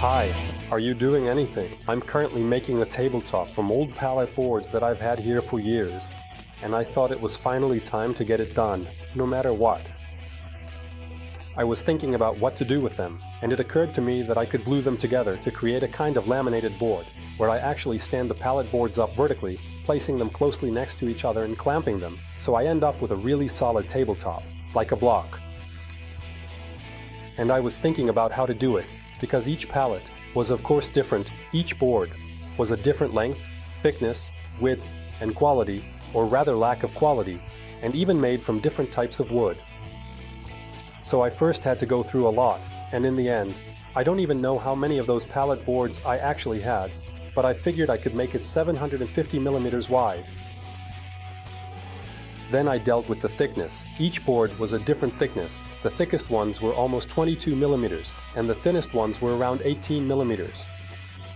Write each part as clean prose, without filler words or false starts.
Hi, are you doing anything? I'm currently making a tabletop from old pallet boards that I've had here for years, and I thought it was finally time to get it done, no matter what. I was thinking about what to do with them, and it occurred to me that I could glue them together to create a kind of laminated board, where I actually stand the pallet boards up vertically, placing them closely next to each other and clamping them, so I end up with a really solid tabletop, like a block. And I was thinking about how to do it, because each pallet was of course different. Each board was a different length, thickness, width, and quality, or rather lack of quality, and even made from different types of wood. So I first had to go through a lot, and in the end, I don't even know how many of those pallet boards I actually had, but I figured I could make it 750 millimeters wide. Then I dealt with the thickness. Each board was a different thickness. The thickest ones were almost 22 millimeters, and the thinnest ones were around 18 millimeters.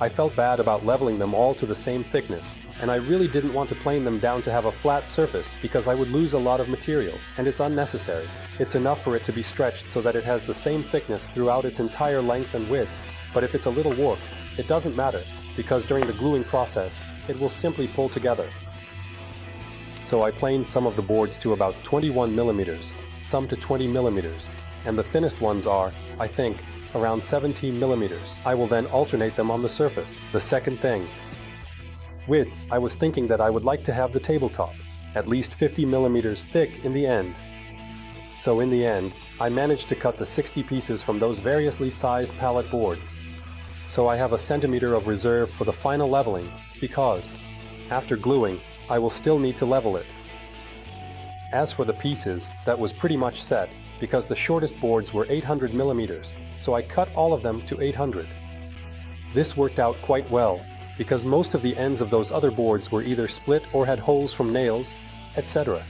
I felt bad about leveling them all to the same thickness, and I really didn't want to plane them down to have a flat surface because I would lose a lot of material, and it's unnecessary. It's enough for it to be stretched so that it has the same thickness throughout its entire length and width, but if it's a little warped, it doesn't matter, because during the gluing process, it will simply pull together. So I planed some of the boards to about 21 millimeters, some to 20 millimeters, and the thinnest ones are, I think, around 17 millimeters. I will then alternate them on the surface. The second thing. Width, I was thinking that I would like to have the tabletop at least 50 millimeters thick in the end. So in the end, I managed to cut the 60 pieces from those variously sized pallet boards. So I have a centimeter of reserve for the final leveling, because, after gluing, I will still need to level it. As for the pieces, that was pretty much set, because the shortest boards were 800 millimeters, so I cut all of them to 800. This worked out quite well, because most of the ends of those other boards were either split or had holes from nails, etc.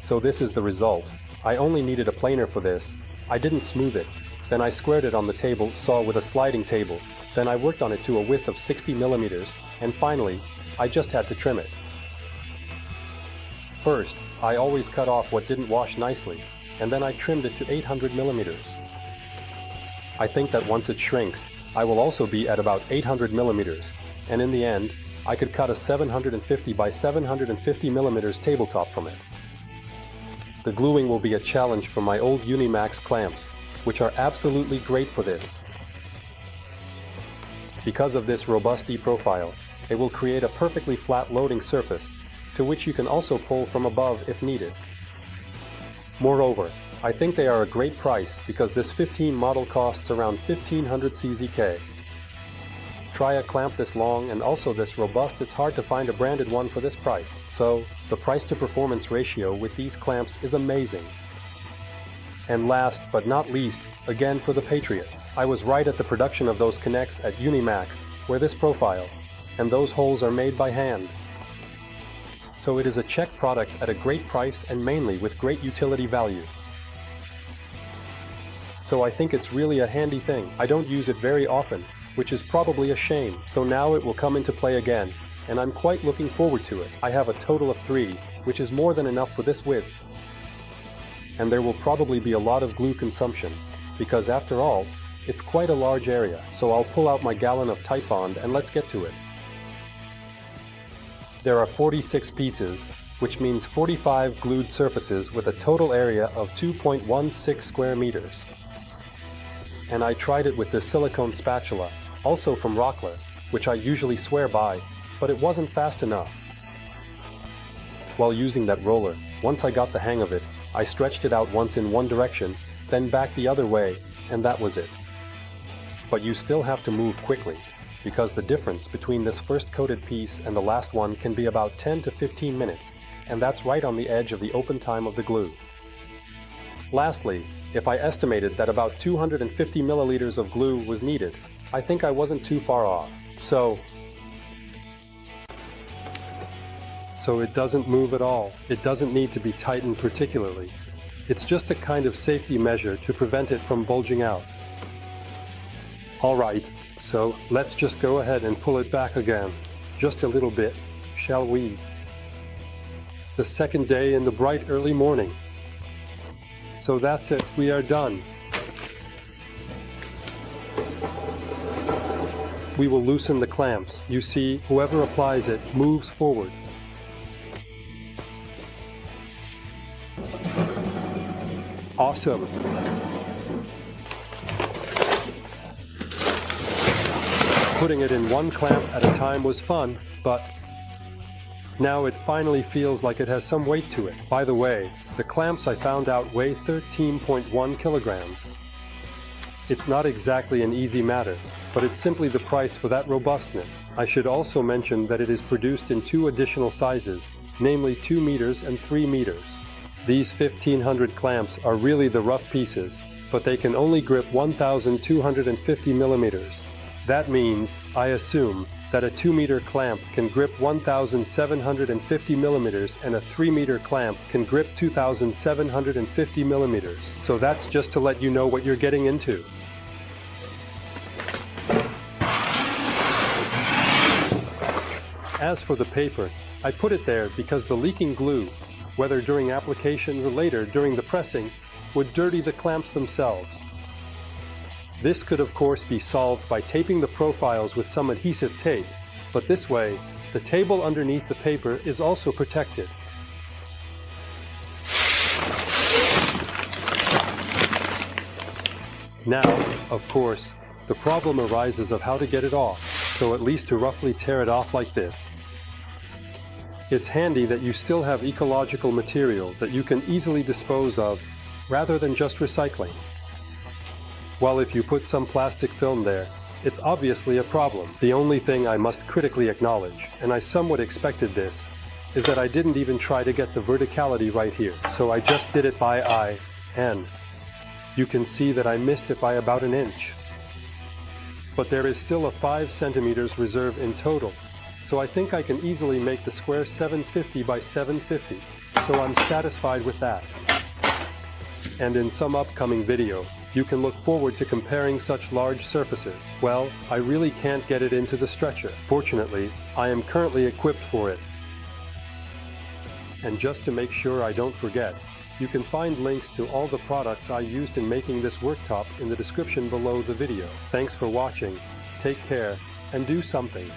So this is the result. I only needed a planer for this. I didn't smooth it. Then I squared it on the table saw with a sliding table. Then I worked on it to a width of 60 millimeters, and finally, I just had to trim it. First, I always cut off what didn't wash nicely, and then I trimmed it to 800 millimeters. I think that once it shrinks, I will also be at about 800 millimeters, and in the end, I could cut a 750 by 750 millimeters tabletop from it. The gluing will be a challenge for my old Unimax clamps, which are absolutely great for this. Because of this robust profile, it will create a perfectly flat loading surface, to which you can also pull from above if needed. Moreover, I think they are a great price because this 15 model costs around 1500 CZK. Try a clamp this long and also this robust. It's hard to find a branded one for this price. So, the price to performance ratio with these clamps is amazing. And last but not least, again for the Patriots. I was right at the production of those connects at Unimax, where this profile, and those holes are made by hand. So it is a Czech product at a great price and mainly with great utility value. So I think it's really a handy thing. I don't use it very often, which is probably a shame. So now it will come into play again, and I'm quite looking forward to it. I have a total of 3, which is more than enough for this width. And there will probably be a lot of glue consumption, because after all, it's quite a large area. So I'll pull out my gallon of Titebond and let's get to it. There are 46 pieces, which means 45 glued surfaces with a total area of 2.16 square meters. And I tried it with this silicone spatula, also from Rockler, which I usually swear by, but it wasn't fast enough. While using that roller, once I got the hang of it, I stretched it out once in one direction, then back the other way, and that was it. But you still have to move quickly, because the difference between this first coated piece and the last one can be about 10 to 15 minutes, and that's right on the edge of the open time of the glue. Lastly, if I estimated that about 250 milliliters of glue was needed, I think I wasn't too far off. So it doesn't move at all. It doesn't need to be tightened particularly. It's just a kind of safety measure to prevent it from bulging out. Alright, so let's just go ahead and pull it back again. Just a little bit, shall we? The second day in the bright early morning. So that's it, we are done. we will loosen the clamps. You see, whoever applies it moves forward. Awesome! Putting it in one clamp at a time was fun, but now it finally feels like it has some weight to it. By the way, the clamps I found out weigh 13.1 kilograms. It's not exactly an easy matter, but it's simply the price for that robustness. I should also mention that it is produced in 2 additional sizes, namely 2 meters and 3 meters. These 1500 clamps are really the rough pieces, but they can only grip 1250 millimeters. That means, I assume, that a 2-meter clamp can grip 1750 millimeters and a 3-meter clamp can grip 2750 millimeters. So that's just to let you know what you're getting into. As for the paper, I put it there because the leaking glue, whether during application or later during the pressing, would dirty the clamps themselves. This could of course be solved by taping the profiles with some adhesive tape, but this way, the table underneath the paper is also protected. Now, of course, the problem arises of how to get it off, so at least to roughly tear it off like this. It's handy that you still have ecological material that you can easily dispose of, rather than just recycling. While if you put some plastic film there, it's obviously a problem. The only thing I must critically acknowledge, and I somewhat expected this, is that I didn't even try to get the verticality right here. So I just did it by eye, and you can see that I missed it by about an inch. But there is still a 5 centimeters reserve in total, so I think I can easily make the square 750 by 750, so I'm satisfied with that. And in some upcoming video, you can look forward to comparing such large surfaces. Well, I really can't get it into the stretcher. Fortunately, I am currently equipped for it. And just to make sure I don't forget, you can find links to all the products I used in making this worktop in the description below the video. Thanks for watching, take care, and do something.